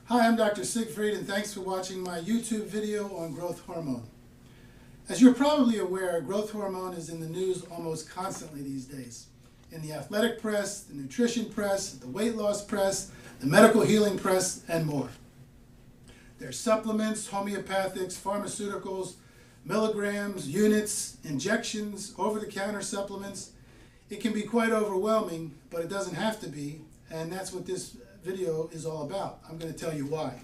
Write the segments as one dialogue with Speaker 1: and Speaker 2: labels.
Speaker 1: Hi, I'm Dr. Siegfried, and thanks for watching my YouTube video on growth hormone. As you're probably aware, growth hormone is in the news almost constantly these days. In the athletic press, the nutrition press, the weight loss press, the medical healing press, and more. There's supplements, homeopathics, pharmaceuticals, milligrams, units, injections, over-the-counter supplements. It can be quite overwhelming, but it doesn't have to be, and that's what this video is all about. I'm going to tell you why.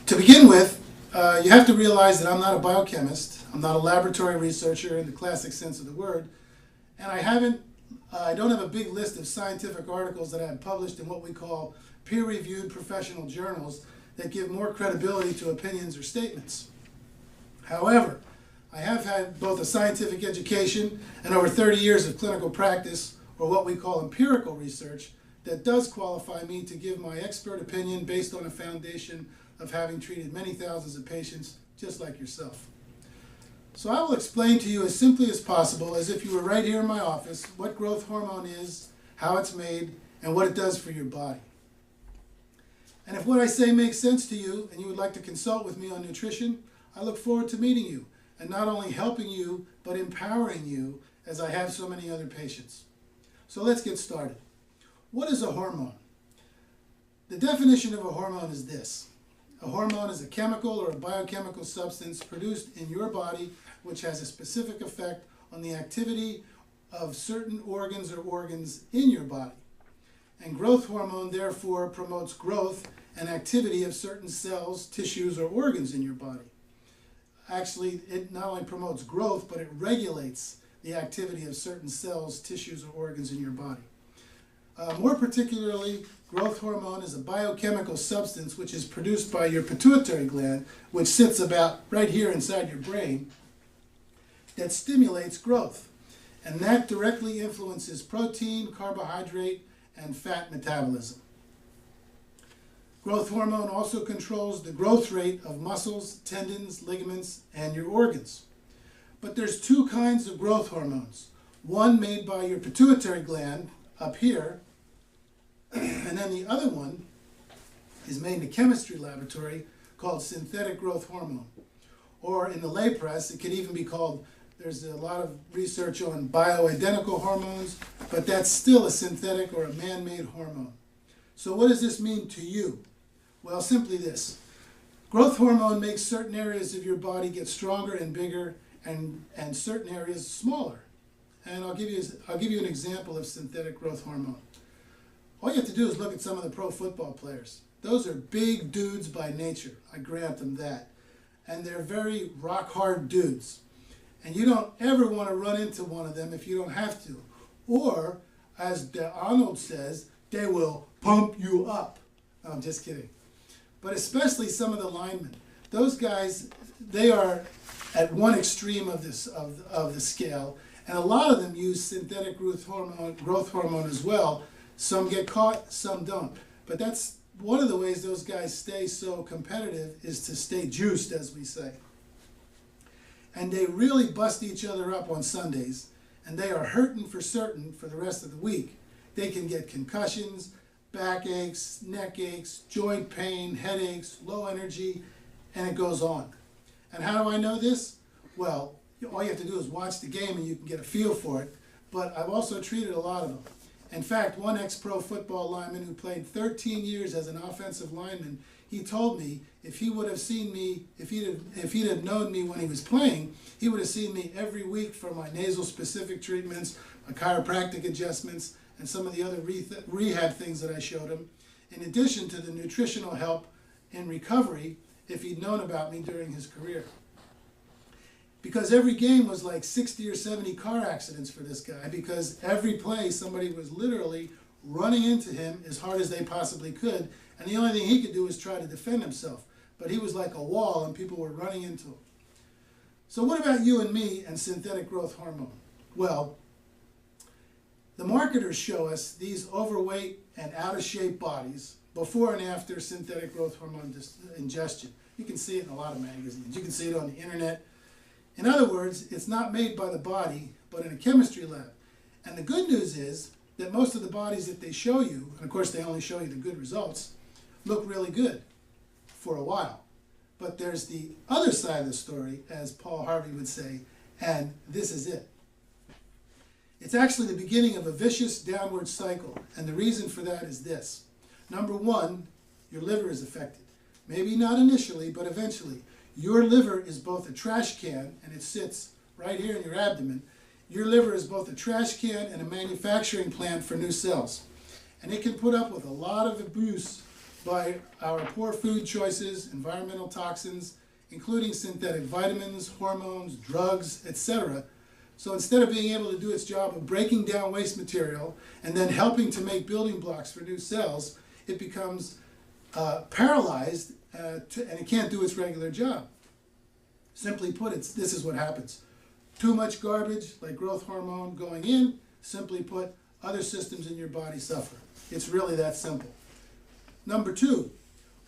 Speaker 1: To begin with, you have to realize that I'm not a biochemist. I'm not a laboratory researcher in the classic sense of the word, and I don't have a big list of scientific articles that I have published in what we call peer-reviewed professional journals that give more credibility to opinions or statements. However, I have had both a scientific education and over 30 years of clinical practice, or what we call empirical research, that does qualify me to give my expert opinion based on a foundation of having treated many thousands of patients just like yourself. So I will explain to you as simply as possible, as if you were right here in my office, what growth hormone is, how it's made, and what it does for your body. And if what I say makes sense to you and you would like to consult with me on nutrition, I look forward to meeting you and not only helping you, but empowering you as I have so many other patients. So let's get started. What is a hormone? The definition of a hormone is this. A hormone is a chemical or a biochemical substance produced in your body which has a specific effect on the activity of certain organs or organs in your body. And growth hormone therefore promotes growth and activity of certain cells, tissues, or organs in your body. Actually, it not only promotes growth, but it regulates the activity of certain cells, tissues, or organs in your body. More particularly, growth hormone is a biochemical substance which is produced by your pituitary gland, which sits about right here inside your brain, that stimulates growth. And that directly influences protein, carbohydrate, and fat metabolism. Growth hormone also controls the growth rate of muscles, tendons, ligaments, and your organs. But there's two kinds of growth hormones. One made by your pituitary gland up here, and then the other one is made in a chemistry laboratory called synthetic growth hormone. Or in the lay press, it could even be called, there's a lot of research on bioidentical hormones, but that's still a synthetic or a man-made hormone. So what does this mean to you? Well, simply this. Growth hormone makes certain areas of your body get stronger and bigger and certain areas smaller. And I'll give you an example of synthetic growth hormone. All you have to do is look at some of the pro football players. Those are big dudes by nature, I grant them that. And they're very rock-hard dudes. And you don't ever want to run into one of them if you don't have to. Or, as Arnold says, they will pump you up. No, I'm just kidding. But especially some of the linemen. Those guys, they are at one extreme of the scale. And a lot of them use synthetic growth hormone as well. Some get caught, some don't. But that's one of the ways those guys stay so competitive, is to stay juiced, as we say. And they really bust each other up on Sundays, and they are hurting for certain for the rest of the week. They can get concussions, backaches, neck aches, joint pain, headaches, low energy, and it goes on. And how do I know this? Well, all you have to do is watch the game and you can get a feel for it. But I've also treated a lot of them. In fact, one ex-pro football lineman who played 13 years as an offensive lineman, he told me if he would have seen me, if he'd have known me when he was playing, he would have seen me every week for my nasal specific treatments, my chiropractic adjustments, and some of the other rehab things that I showed him, in addition to the nutritional help in recovery if he'd known about me during his career. Because every game was like 60 or 70 car accidents for this guy, because every play somebody was literally running into him as hard as they possibly could, and the only thing he could do was try to defend himself. But he was like a wall and people were running into him. So what about you and me and synthetic growth hormone? Well, the marketers show us these overweight and out-of-shape bodies before and after synthetic growth hormone ingestion. You can see it in a lot of magazines. You can see it on the internet. In other words, it's not made by the body, but in a chemistry lab. And the good news is that most of the bodies that they show you, and of course they only show you the good results, look really good. for a while. But there's the other side of the story, as Paul Harvey would say, and this is it. It's actually the beginning of a vicious downward cycle, and the reason for that is this. Number one, your liver is affected. Maybe not initially, but eventually. Your liver is both a trash can, and it sits right here in your abdomen. Your liver is both a trash can and a manufacturing plant for new cells. And it can put up with a lot of abuse by our poor food choices, environmental toxins, including synthetic vitamins, hormones, drugs, etc. So instead of being able to do its job of breaking down waste material and then helping to make building blocks for new cells, it becomes paralyzed and it can't do its regular job. Simply put, this is what happens. Too much garbage, like growth hormone, going in. Simply put, other systems in your body suffer. It's really that simple. Number two,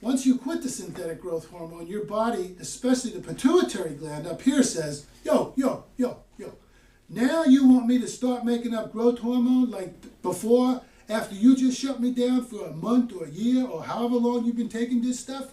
Speaker 1: once you quit the synthetic growth hormone, your body, especially the pituitary gland up here, says, yo, yo, yo, yo. Now you want me to start making up growth hormone like before, after you just shut me down for a month or a year or however long you've been taking this stuff?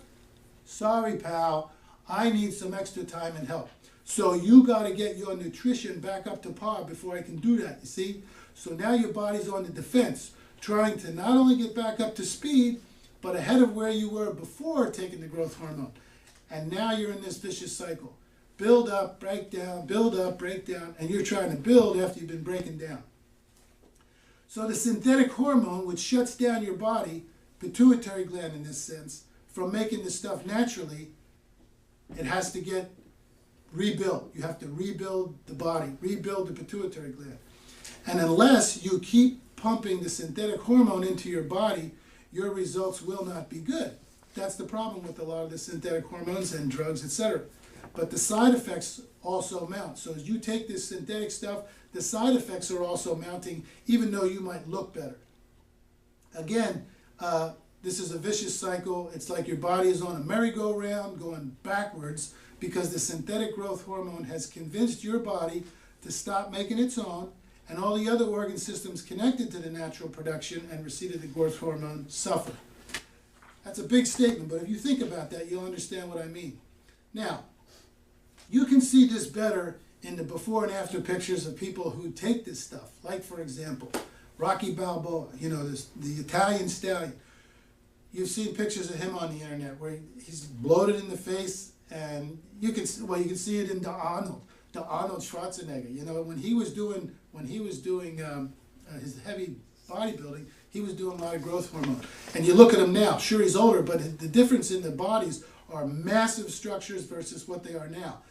Speaker 1: Sorry, pal, I need some extra time and help. So you got to get your nutrition back up to par before I can do that, you see? So now your body's on the defense, trying to not only get back up to speed, but ahead of where you were before taking the growth hormone. And now you're in this vicious cycle. Build up, break down, and you're trying to build after you've been breaking down. So the synthetic hormone, which shuts down your body, pituitary gland in this sense, from making this stuff naturally, it has to get rebuilt. You have to rebuild the body, rebuild the pituitary gland. And unless you keep pumping the synthetic hormone into your body, your results will not be good. That's the problem with a lot of the synthetic hormones and drugs, etc. But the side effects also mount. So as you take this synthetic stuff, the side effects are also mounting, even though you might look better. Again, this is a vicious cycle. It's like your body is on a merry-go-round going backwards because the synthetic growth hormone has convinced your body to stop making its own, and all the other organ systems connected to the natural production and receipt of the growth hormone suffer. That's a big statement, but if you think about that, you'll understand what I mean. Now, you can see this better in the before and after pictures of people who take this stuff. Like, for example, Rocky Balboa, you know, the Italian stallion. You've seen pictures of him on the internet where he's bloated in the face, and you can see it in the Arnold Schwarzenegger. You know, when he was doing his heavy bodybuilding, he was doing a lot of growth hormone. And you look at him now, sure he's older, but the difference in the bodies are massive structures versus what they are now.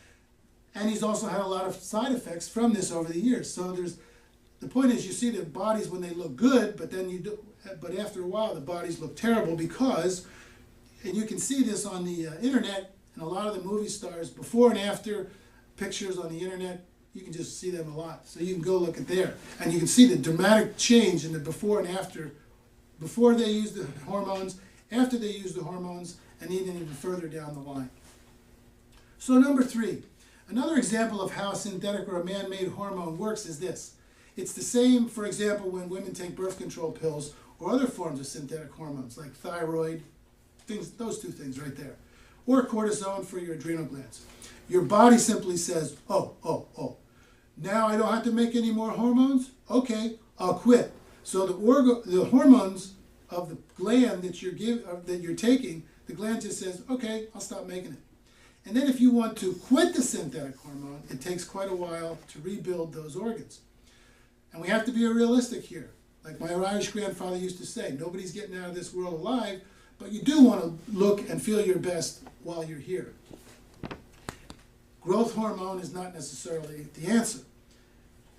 Speaker 1: And he's also had a lot of side effects from this over the years. So the point is, you see the bodies when they look good, but after a while the bodies look terrible because, and you can see this on the internet, and a lot of the movie stars before and after pictures on the internet, you can just see them a lot. So you can go look at there, and you can see the dramatic change in the before and after, before they use the hormones, after they use the hormones, and even further down the line. So number three, another example of how a synthetic or a man-made hormone works is this. It's the same, for example, when women take birth control pills or other forms of synthetic hormones like thyroid, those two things right there, or cortisone for your adrenal glands. Your body simply says, oh, now I don't have to make any more hormones? Okay, I'll quit. So the hormones of the gland that you're taking, the gland just says, okay, I'll stop making it. And then if you want to quit the synthetic hormone, it takes quite a while to rebuild those organs. And we have to be realistic here. Like my Irish grandfather used to say, nobody's getting out of this world alive, but you do want to look and feel your best while you're here. Growth hormone is not necessarily the answer.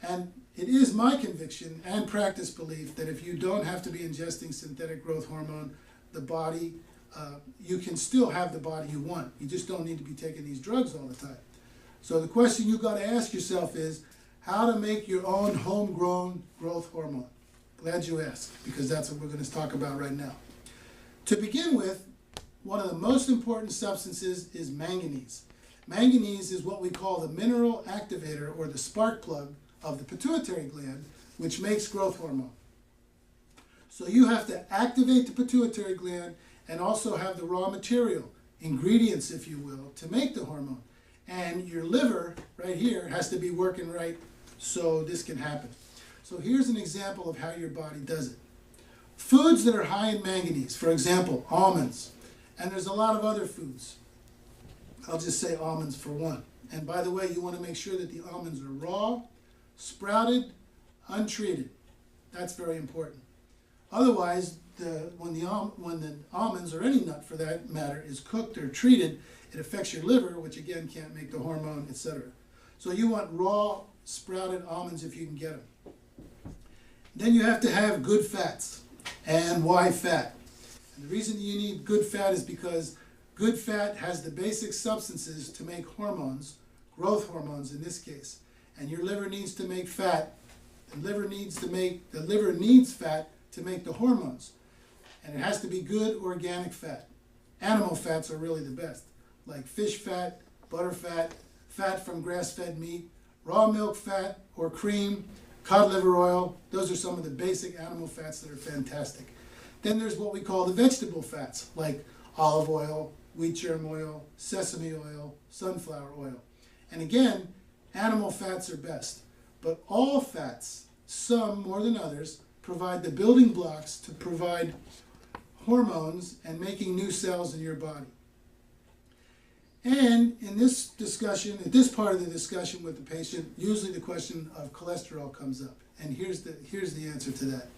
Speaker 1: And it is my conviction and practice belief that if you don't have to be ingesting synthetic growth hormone, the body, you can still have the body you want. You just don't need to be taking these drugs all the time. So the question you've got to ask yourself is how to make your own homegrown growth hormone. Glad you asked, because that's what we're going to talk about right now. To begin with, one of the most important substances is manganese. Manganese is what we call the mineral activator or the spark plug of the pituitary gland, which makes growth hormone. So you have to activate the pituitary gland and also have the raw material, ingredients, if you will, to make the hormone. And your liver, right here, has to be working right so this can happen. So here's an example of how your body does it. Foods that are high in manganese, for example, almonds, and there's a lot of other foods. I'll just say almonds for one. And by the way, you want to make sure that the almonds are raw, sprouted, untreated. That's very important. Otherwise, when the almonds, or any nut for that matter, is cooked or treated, it affects your liver, which again can't make the hormone, etc. So you want raw, sprouted almonds if you can get them. Then you have to have good fats. And why fat? And the reason you need good fat is because good fat has the basic substances to make hormones, growth hormones in this case. And your liver needs to make fat. The liver needs fat to make the hormones. And it has to be good organic fat. Animal fats are really the best, like fish fat, butter fat, fat from grass-fed meat, raw milk fat or cream, cod liver oil. Those are some of the basic animal fats that are fantastic. Then there's what we call the vegetable fats, like olive oil, wheat germ oil, sesame oil, sunflower oil. And again, animal fats are best. But all fats, some more than others, provide the building blocks to provide hormones and making new cells in your body. And in this discussion, at this part of the discussion with the patient, usually the question of cholesterol comes up. And here's the answer to that.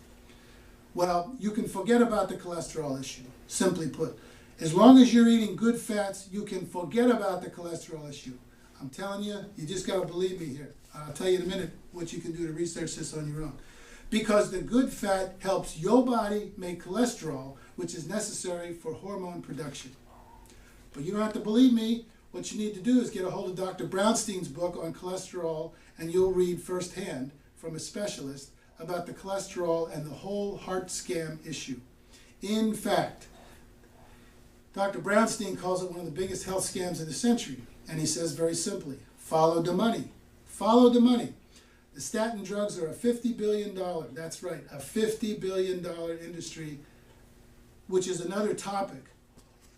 Speaker 1: Well, you can forget about the cholesterol issue, simply put. As long as you're eating good fats, you can forget about the cholesterol issue. I'm telling you, you just got to believe me here. I'll tell you in a minute what you can do to research this on your own. Because the good fat helps your body make cholesterol, which is necessary for hormone production. But you don't have to believe me. What you need to do is get a hold of Dr. Brownstein's book on cholesterol, and you'll read firsthand from a specialist about the cholesterol and the whole heart scam issue. In fact, Dr. Brownstein calls it one of the biggest health scams of the century. And he says very simply, follow the money. Follow the money. The statin drugs are a $50 billion, that's right, a $50 billion industry, which is another topic.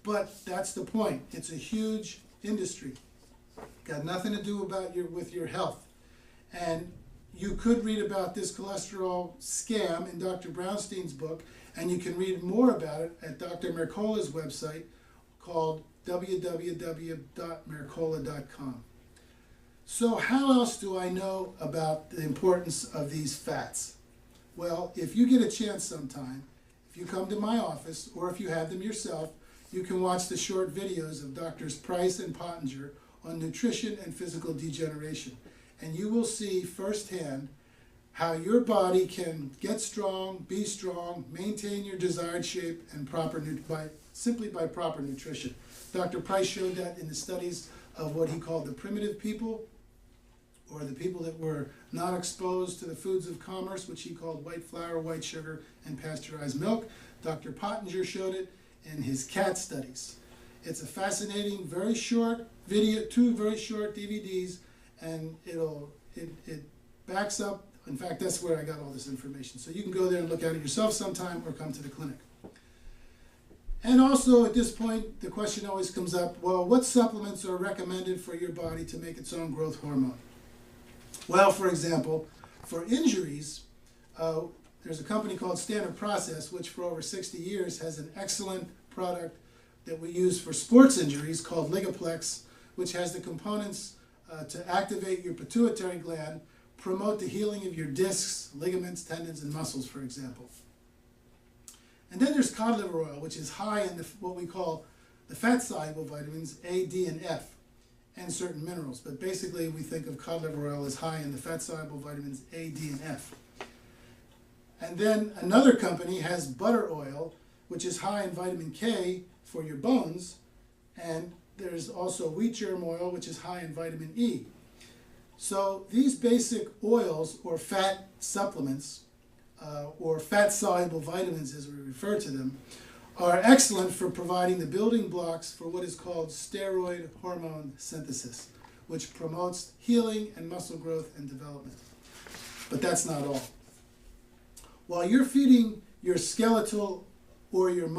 Speaker 1: But that's the point. It's a huge industry. Got nothing to do with your health. And you could read about this cholesterol scam in Dr. Brownstein's book, and you can read more about it at Dr. Mercola's website called www.mercola.com. So how else do I know about the importance of these fats? Well, if you get a chance sometime, if you come to my office, or if you have them yourself, you can watch the short videos of Drs. Price and Pottinger on nutrition and physical degeneration. And you will see firsthand how your body can get strong, be strong, maintain your desired shape, and simply by proper nutrition. Dr. Price showed that in the studies of what he called the primitive people, or the people that were not exposed to the foods of commerce, which he called white flour, white sugar, and pasteurized milk. Dr. Pottinger showed it in his cat studies. It's a fascinating, very short video, 2 very short DVDs, and it backs up. In fact, that's where I got all this information. So you can go there and look at it yourself sometime, or come to the clinic. And also at this point, the question always comes up, well, what supplements are recommended for your body to make its own growth hormone? Well, for example, for injuries, there's a company called Standard Process, which for over 60 years has an excellent product that we use for sports injuries called Ligaplex, which has the components to activate your pituitary gland, promote the healing of your discs, ligaments, tendons, and muscles, for example. And then there's cod liver oil, which is high in what we call the fat-soluble vitamins A, D, and F, and certain minerals. But basically, we think of cod liver oil as high in the fat-soluble vitamins A, D, and F. And then another company has butter oil, which is high in vitamin K for your bones, and there's also wheat germ oil, which is high in vitamin E. So these basic oils, or fat supplements, or fat-soluble vitamins as we refer to them, are excellent for providing the building blocks for what is called steroid hormone synthesis, which promotes healing and muscle growth and development. But that's not all. While you're feeding your skeletal or your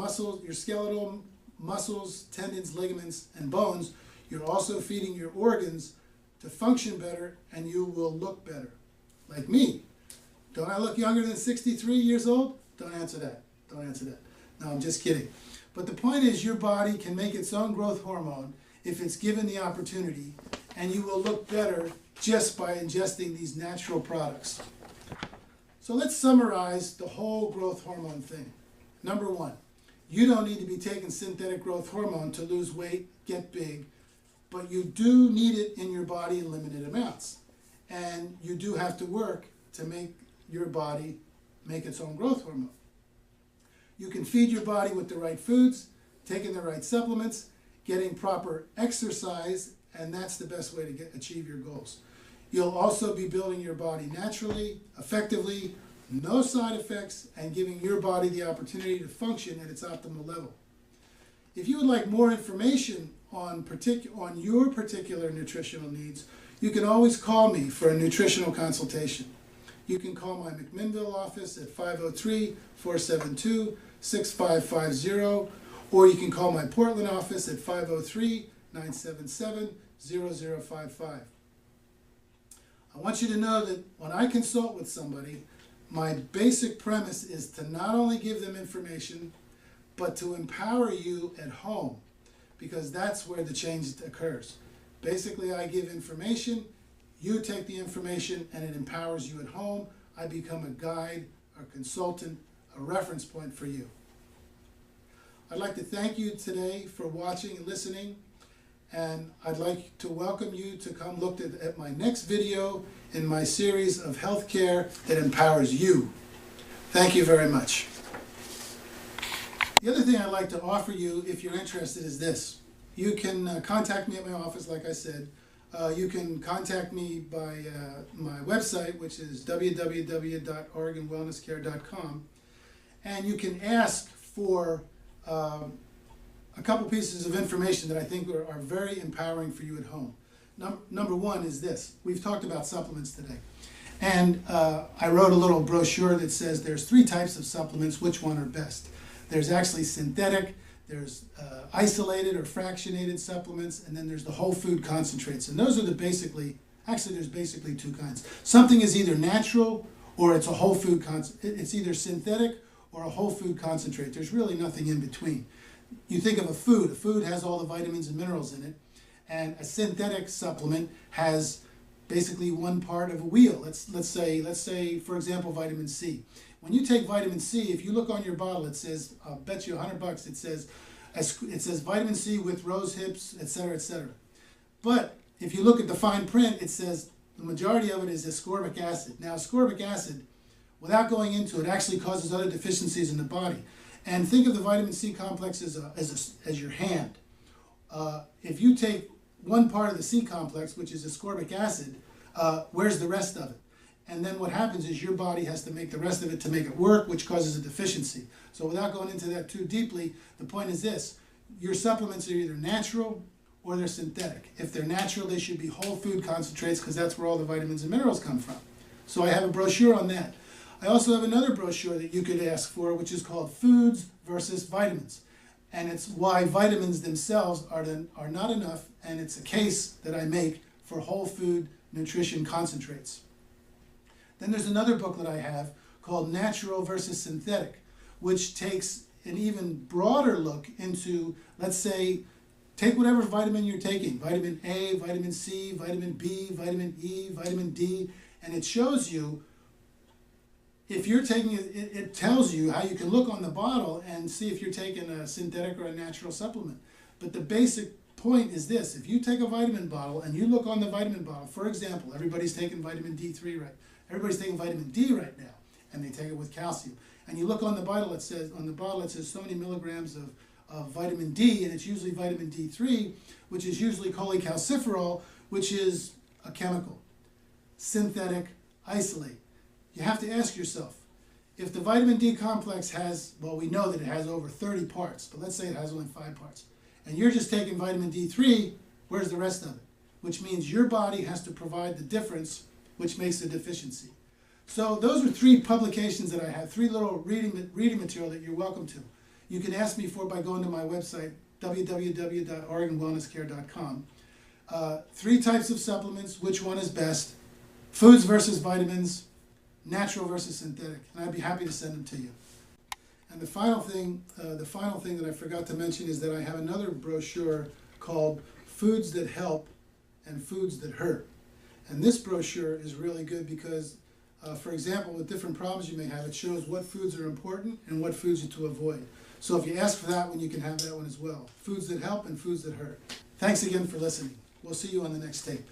Speaker 1: skeletal muscles, tendons, ligaments, and bones, you're also feeding your organs to function better, and you will look better. Like me. Don't I look younger than 63 years old? Don't answer that. Don't answer that. No, I'm just kidding. But the point is, your body can make its own growth hormone if it's given the opportunity, and you will look better just by ingesting these natural products. So let's summarize the whole growth hormone thing. Number one, you don't need to be taking synthetic growth hormone to lose weight, get big, but you do need it in your body in limited amounts. And you do have to work to make your body make its own growth hormone. You can feed your body with the right foods, taking the right supplements, getting proper exercise, and that's the best way to achieve your goals. You'll also be building your body naturally, effectively, no side effects, and giving your body the opportunity to function at its optimal level. If you would like more information on your particular nutritional needs, you can always call me for a nutritional consultation. You can call my McMinnville office at 503-472-6550, or you can call my Portland office at 503-977-0055. I want you to know that when I consult with somebody, my basic premise is to not only give them information, but to empower you at home, because that's where the change occurs. Basically, I give information, you take the information, and it empowers you at home. I become a guide, a consultant, a reference point for you. I'd like to thank you today for watching and listening, and I'd like to welcome you to come look at my next video in my series of healthcare that empowers you. Thank you very much. The other thing I'd like to offer you, if you're interested, is this. You can contact me at my office, like I said. You can contact me by my website, which is www.oregonwellnesscare.com, and you can ask for a couple pieces of information that I think are very empowering for you at home. Number one is this. We've talked about supplements today, and I wrote a little brochure that says there's 3 types of supplements, which one are best. There's actually synthetic, there's isolated or fractionated supplements, and then there's the whole food concentrates. And those are there's basically 2 kinds. Something is either natural or it's a whole food it's either synthetic or a whole food concentrate. There's really nothing in between. You think of a food has all the vitamins and minerals in it, and a synthetic supplement has basically one part of a wheel. Let's say for example vitamin C. When you take vitamin C, if you look on your bottle, it says, I'll bet you $100, it says vitamin C with rose hips, etc., etc. But if you look at the fine print, it says the majority of it is ascorbic acid. Now, ascorbic acid, without going into it, actually causes other deficiencies in the body. And think of the vitamin C complex as your hand. If you take one part of the C complex, which is ascorbic acid, where's the rest of it? And then what happens is your body has to make the rest of it to make it work, which causes a deficiency. So without going into that too deeply, the point is this. Your supplements are either natural or they're synthetic. If they're natural, they should be whole food concentrates, because that's where all the vitamins and minerals come from. So I have a brochure on that. I also have another brochure that you could ask for, which is called Foods versus Vitamins. And it's why vitamins themselves are not enough, and it's a case that I make for whole food nutrition concentrates. Then there's another booklet I have called Natural versus Synthetic, which takes an even broader look into, let's say, take whatever vitamin you're taking, vitamin A, vitamin C, vitamin B, vitamin E, vitamin D, and it shows you, if you're taking it, it tells you how you can look on the bottle and see if you're taking a synthetic or a natural supplement. But the basic point is this. If you take a vitamin bottle and you look on the vitamin bottle, for example, everybody's taking vitamin D3 everybody's taking vitamin D right now, and they take it with calcium. And you look on the bottle, it says so many milligrams of vitamin D, and it's usually vitamin D3, which is usually cholecalciferol, which is a chemical, synthetic, isolate. You have to ask yourself, if the vitamin D complex has, well, we know that it has over 30 parts, but let's say it has only 5 parts, and you're just taking vitamin D3, where's the rest of it? Which means your body has to provide the difference, which makes a deficiency. So those are 3 publications that I have, 3 little reading material that you're welcome to. you can ask me for by going to my website, www.oregonwellnesscare.com. 3 types of supplements, which one is best, foods versus vitamins, natural versus synthetic, and I'd be happy to send them to you. And the final thing that I forgot to mention is that I have another brochure called Foods That Help and Foods That Hurt. And this brochure is really good because, for example, with different problems you may have, it shows what foods are important and what foods are to avoid. So if you ask for that one, you can have that one as well. Foods That Help and Foods That Hurt. Thanks again for listening. We'll see you on the next tape.